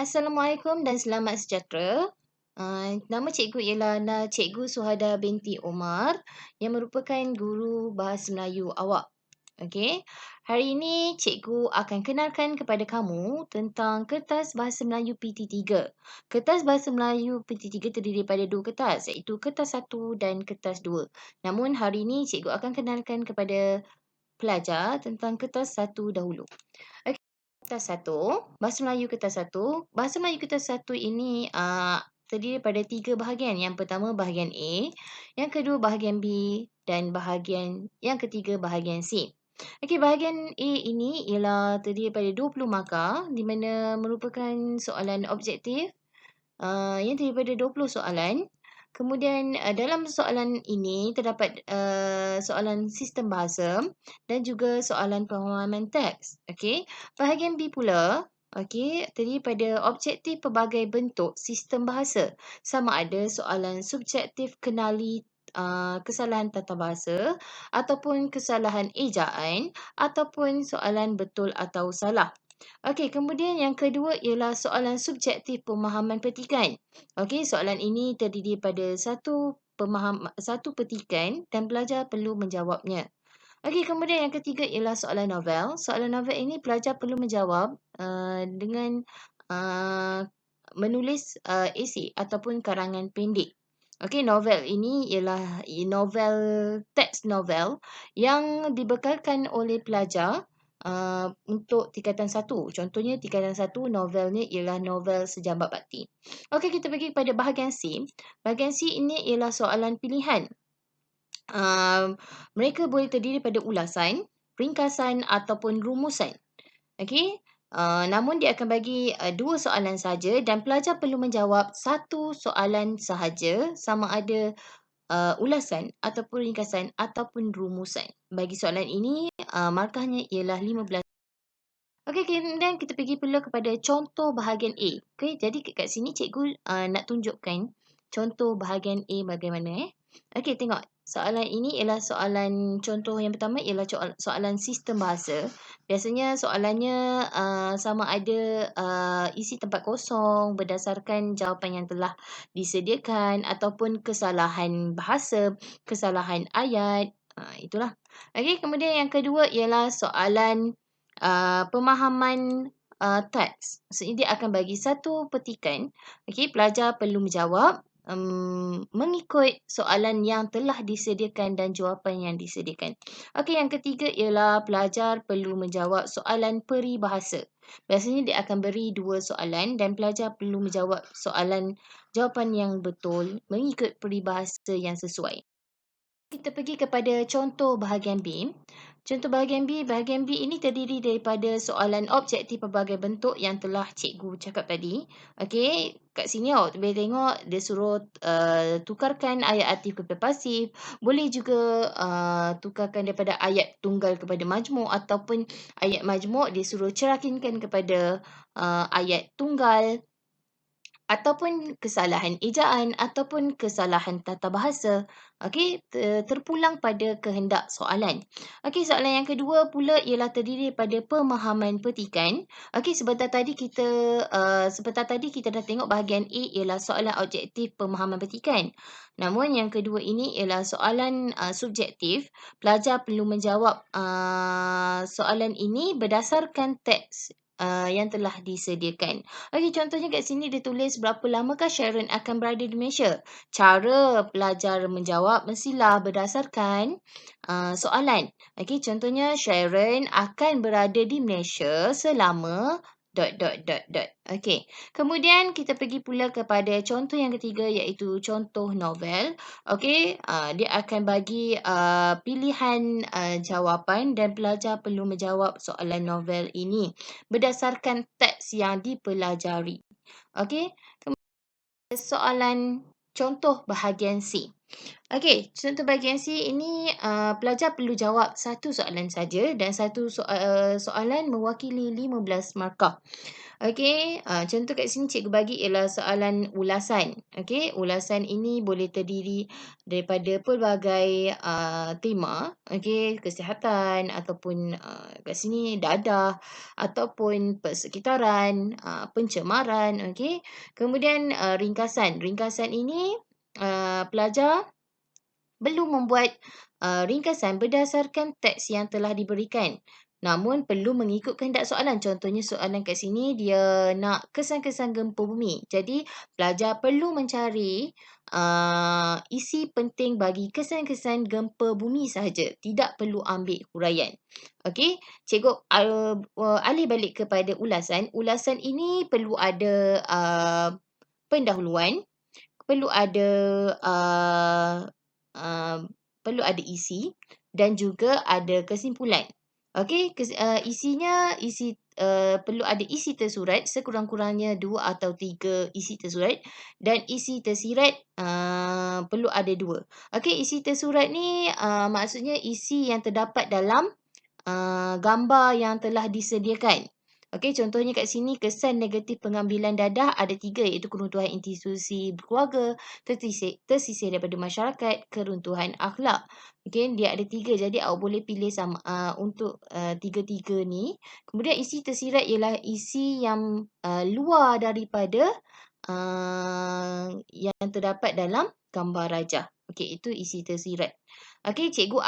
Assalamualaikum dan selamat sejahtera. Nama cikgu ialah Cikgu Suhada binti Omar yang merupakan guru Bahasa Melayu awak. Okey. Hari ini cikgu akan kenalkan kepada kamu tentang kertas Bahasa Melayu PT3. Kertas Bahasa Melayu PT3 terdiri daripada dua kertas iaitu kertas 1 dan kertas 2. Namun hari ini cikgu akan kenalkan kepada pelajar tentang kertas 1 dahulu. Kertas satu, Bahasa Melayu kertas satu. Bahasa Melayu kertas satu ini terdiri daripada 3 bahagian. Yang pertama bahagian A, yang kedua bahagian B dan yang ketiga bahagian C. Okey, bahagian A ini ialah terdiri daripada 20 markah di mana merupakan soalan objektif yang terdiri daripada 20 soalan. Kemudian dalam soalan ini terdapat soalan sistem bahasa dan juga soalan pemahaman teks. Okey. Bahagian B pula, okey, terdiri pada objektif pelbagai bentuk sistem bahasa. Sama ada soalan subjektif kenali kesalahan tata bahasa ataupun kesalahan ejaan ataupun soalan betul atau salah. Okey, kemudian yang kedua ialah soalan subjektif pemahaman petikan. Okey, soalan ini terdiri pada satu petikan dan pelajar perlu menjawabnya. Okey, kemudian yang ketiga ialah soalan novel. Soalan novel ini pelajar perlu menjawab dengan uh, menulis esei ataupun karangan pendek. Okey, novel ini ialah novel, teks novel yang dibekalkan oleh pelajar untuk tingkatan 1. Contohnya tingkatan 1 novelnya ialah novel Sejambat Bakti. Okey, kita pergi kepada bahagian C. Bahagian C ini ialah soalan pilihan. Mereka boleh terdiri pada ulasan, ringkasan ataupun rumusan. Okey. Namun dia akan bagi 2 soalan saja dan pelajar perlu menjawab satu soalan sahaja sama ada ulasan ataupun ringkasan ataupun rumusan. Bagi soalan ini markahnya ialah 15. Okey, kemudian kita pergi pula kepada contoh bahagian A. Okey, jadi kat sini cikgu nak tunjukkan contoh bahagian A bagaimana. Okey, tengok. Soalan ini ialah soalan contoh yang pertama ialah soalan sistem bahasa. Biasanya soalannya sama ada isi tempat kosong berdasarkan jawapan yang telah disediakan ataupun kesalahan bahasa, kesalahan ayat. Itulah. Okey, kemudian yang kedua ialah soalan pemahaman teks. Maksudnya dia akan bagi satu petikan. Okey, pelajar perlu menjawab mengikut soalan yang telah disediakan dan jawapan yang disediakan. Okey, yang ketiga ialah pelajar perlu menjawab soalan peribahasa. Biasanya dia akan beri 2 soalan dan pelajar perlu menjawab jawapan yang betul mengikut peribahasa yang sesuai. Kita pergi kepada contoh bahagian B. Contoh bahagian B ini terdiri daripada soalan objektif pelbagai bentuk yang telah cikgu cakap tadi. Okey, kat sini awak boleh tengok dia suruh tukarkan ayat aktif kepada pasif. Boleh juga tukarkan daripada ayat tunggal kepada majmuk ataupun ayat majmuk dia suruh cerahkinkan kepada ayat tunggal. Ataupun kesalahan ejaan ataupun kesalahan tata bahasa. Okey, terpulang pada kehendak soalan. Okey, soalan yang kedua pula ialah terdiri daripada pemahaman petikan. Okey, sebentar tadi kita dah tengok bahagian A ialah soalan objektif pemahaman petikan. Namun yang kedua ini ialah soalan subjektif. Pelajar perlu menjawab soalan ini berdasarkan teks yang telah disediakan. Okey, contohnya kat sini dia tulis berapa lamakah Sharon akan berada di Malaysia. Cara pelajar menjawab mestilah berdasarkan soalan. Okey, contohnya Sharon akan berada di Malaysia selama ... Okey. Kemudian kita pergi pula kepada contoh yang ketiga iaitu contoh novel. Okey, dia akan bagi pilihan jawapan dan pelajar perlu menjawab soalan novel ini berdasarkan teks yang dipelajari. Okey, soalan contoh bahagian C. Okey, contoh bahagian C ini pelajar perlu jawab satu soalan saja dan satu soalan mewakili 15 markah. Okey, contoh kat sini cikgu bagi ialah soalan ulasan. Okey, ulasan ini boleh terdiri daripada pelbagai, tema, okey, kesihatan ataupun, kat sini dadah ataupun persekitaran, pencemaran, okey. Kemudian, ringkasan. Ringkasan ini, pelajar perlu membuat, ringkasan berdasarkan teks yang telah diberikan. Namun perlu mengikut kehendak soalan. Contohnya soalan kat sini dia nak kesan-kesan gempa bumi. Jadi pelajar perlu mencari, isi penting bagi kesan-kesan gempa bumi sahaja. Tidak perlu ambil huraian. Okey, cikgu, alih balik kepada ulasan. Ulasan ini perlu ada, pendahuluan, perlu ada, uh, uh, perlu ada isi dan juga ada kesimpulan. Okey, perlu ada isi tersurat sekurang-kurangnya 2 atau 3 isi tersurat dan isi tersirat, perlu ada 2. Okey, isi tersurat ni, maksudnya isi yang terdapat dalam, gambar yang telah disediakan. Okey, contohnya kat sini kesan negatif pengambilan dadah ada 3 iaitu keruntuhan institusi keluarga, tersisih daripada masyarakat, keruntuhan akhlak. Okey, dia ada 3 jadi awak boleh pilih sama untuk, tiga-tiga ni. Kemudian isi tersirat ialah isi yang, luar daripada, yang terdapat dalam gambar rajah. Okey, itu isi tersirat. Okey, cikgu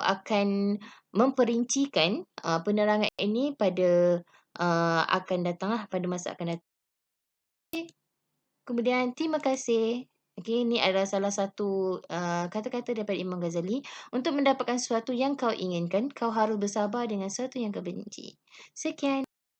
akan memperincikan, penerangan ini pada, akan datang lah, pada masa akan datang. Kemudian terima kasih. Okey, ini adalah salah satu, kata-kata daripada Imam Ghazali. Untuk mendapatkan sesuatu yang kau inginkan, kau harus bersabar dengan sesuatu yang kau benci. Sekian.